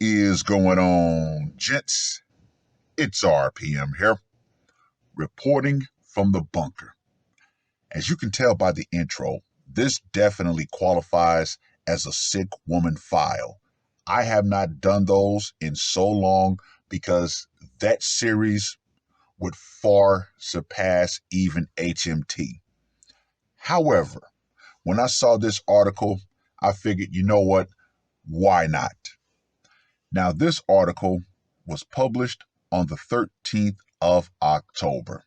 Is going on, gents? It's R.P.M. here, reporting from the bunker. As you can tell by the intro, this definitely qualifies as a sick woman file. I have not done those in so long because that series would far surpass even HMT. However, when I saw this article, I figured, you know what? Why not? Now, this article was published on the 13th of October.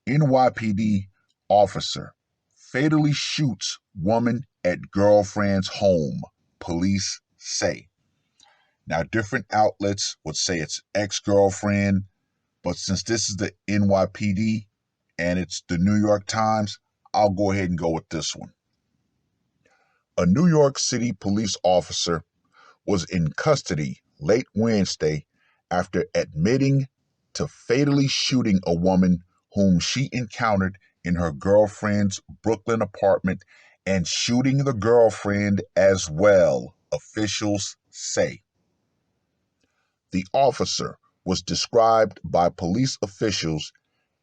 NYPD officer fatally shoots woman at girlfriend's home, police say. Now, different outlets would say it's ex-girlfriend, but since this is the NYPD and it's the New York Times, I'll go ahead and go with this one. A New York City police officer was in custody late Wednesday after admitting to fatally shooting a woman whom she encountered in her girlfriend's Brooklyn apartment and shooting the girlfriend as well, officials say. The officer was described by police officials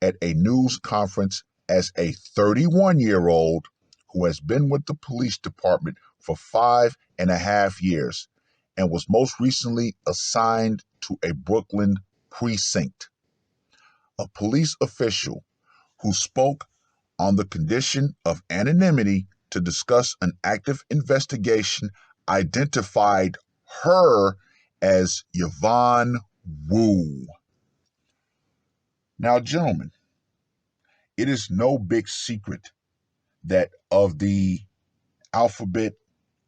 at a news conference as a 31-year-old who has been with the police department for 5.5 years and was most recently assigned to a Brooklyn precinct. A police official who spoke on the condition of anonymity to discuss an active investigation identified her as Yvonne Wu. Now, gentlemen, it is no big secret that of the alphabet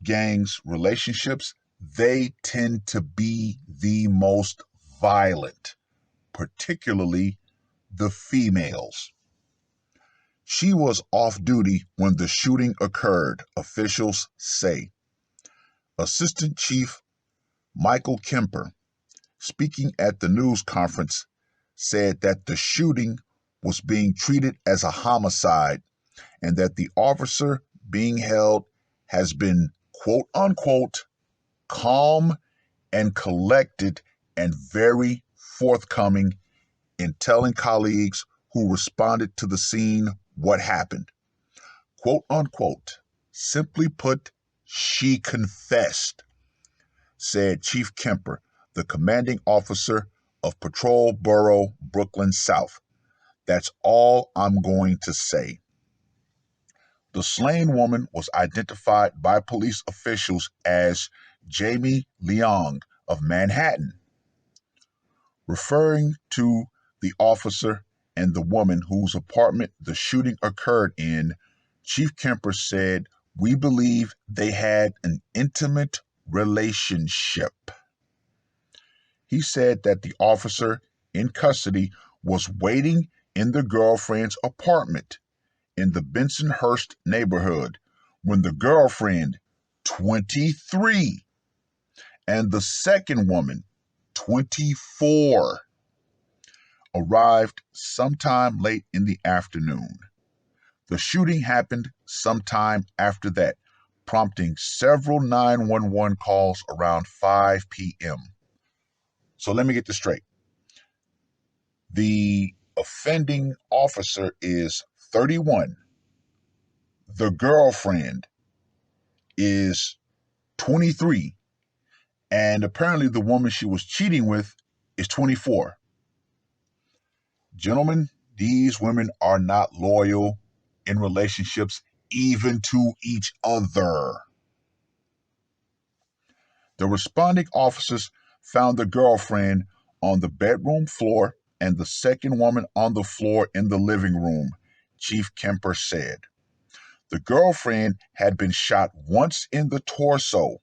gang's relationships, they tend to be the most violent, particularly the females. She was off duty when the shooting occurred, officials say. Assistant Chief Michael Kemper, speaking at the news conference, said that the shooting was being treated as a homicide and that the officer being held has been, quote unquote, calm and collected and very forthcoming in telling colleagues who responded to the scene what happened. Quote unquote, simply put, she confessed, said Chief Kemper, the commanding officer of Patrol Bureau Brooklyn South. That's all I'm going to say. The slain woman was identified by police officials as Jamie Leong of Manhattan. Referring to the officer and the woman whose apartment the shooting occurred in, Chief Kemper said, "We believe they had an intimate relationship." He said that the officer in custody was waiting in the girlfriend's apartment in the Bensonhurst neighborhood when the girlfriend, 23, and the second woman, 24, arrived sometime late in the afternoon. The shooting happened sometime after that, prompting several 911 calls around 5 p.m. So let me get this straight. The offending officer is 31. The girlfriend is 23. And apparently the woman she was cheating with is 24. Gentlemen, these women are not loyal in relationships, even to each other. The responding officers found the girlfriend on the bedroom floor and the second woman on the floor in the living room, Chief Kemper said. The girlfriend had been shot once in the torso,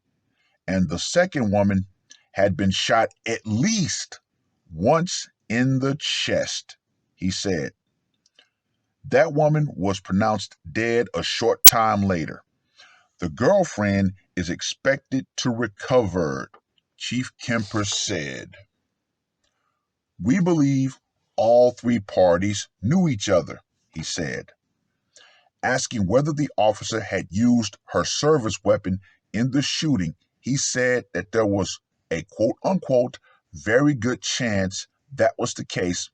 and the second woman had been shot at least once in the chest, he said. That woman was pronounced dead a short time later. The girlfriend is expected to recover, Chief Kemper said. We believe all three parties knew each other, he said. Asking whether the officer had used her service weapon in the shooting, he said that there was a quote-unquote very good chance that was the case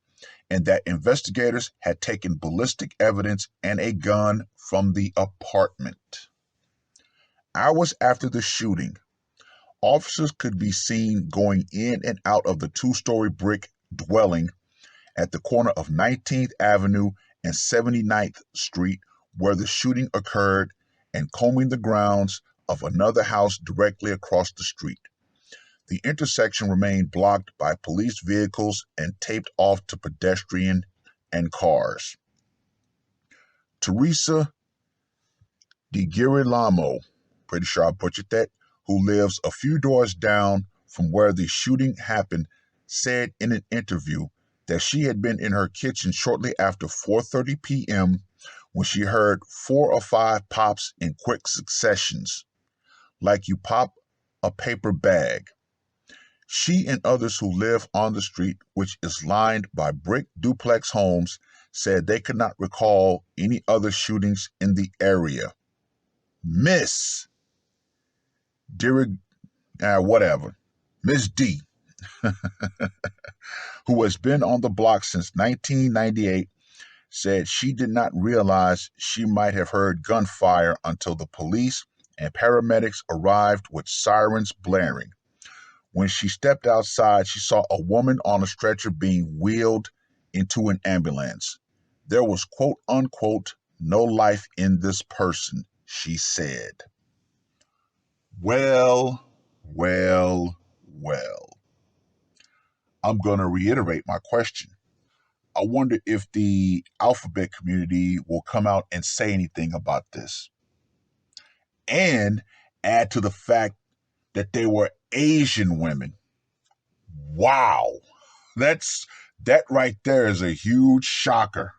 and that investigators had taken ballistic evidence and a gun from the apartment. Hours after the shooting, officers could be seen going in and out of the two-story brick dwelling at the corner of 19th Avenue and 79th Street where the shooting occurred and combing the grounds of another house directly across the street. The intersection remained blocked by police vehicles and taped off to pedestrian and cars. Teresa DiGirolamo, pretty sure I butchered that, who lives a few doors down from where the shooting happened, said in an interview that she had been in her kitchen shortly after 4:30 p.m. when she heard 4 or 5 pops in quick successions, like you pop a paper bag. She and others who live on the street, which is lined by brick duplex homes, said they could not recall any other shootings in the area. Miss Miss D, who has been on the block since 1998, said she did not realize she might have heard gunfire until the police and paramedics arrived with sirens blaring. When she stepped outside, she saw a woman on a stretcher being wheeled into an ambulance. There was quote unquote no life in this person, she said. Well, well, well. I'm going to reiterate my question. I wonder if the alphabet community will come out and say anything about this and add to the fact that they were Asian women. Wow. That right there is a huge shocker.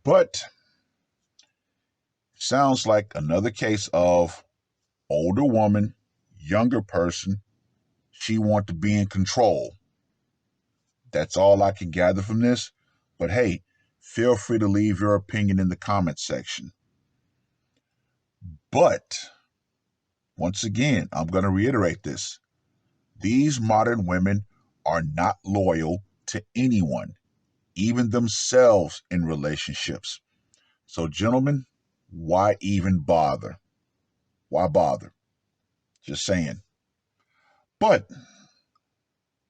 But sounds like another case of older woman, younger person. She want to be in control. That's all I can gather from this. But hey, feel free to leave your opinion in the comment section. But once again, I'm going to reiterate this. These modern women are not loyal to anyone, even themselves in relationships. So, gentlemen, why even bother? Why bother? Just saying. But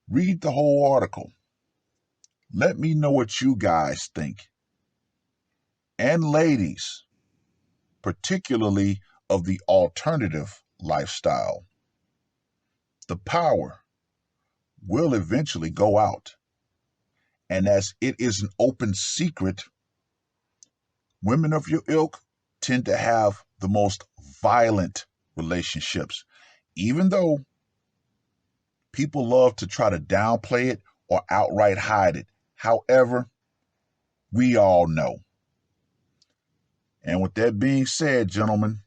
read the whole article. Let me know what you guys think. And ladies, particularly of the alternative lifestyle, the power will eventually go out. And as it is an open secret, women of your ilk tend to have the most violent relationships, even though people love to try to downplay it or outright hide it. However, we all know. And with that being said, gentlemen,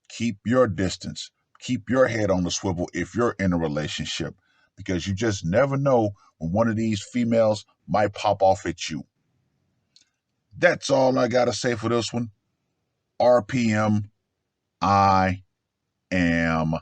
keep your distance. Keep your head on the swivel if you're in a relationship, because you just never know when one of these females might pop off at you. That's all I got to say for this one. R.P.M. I am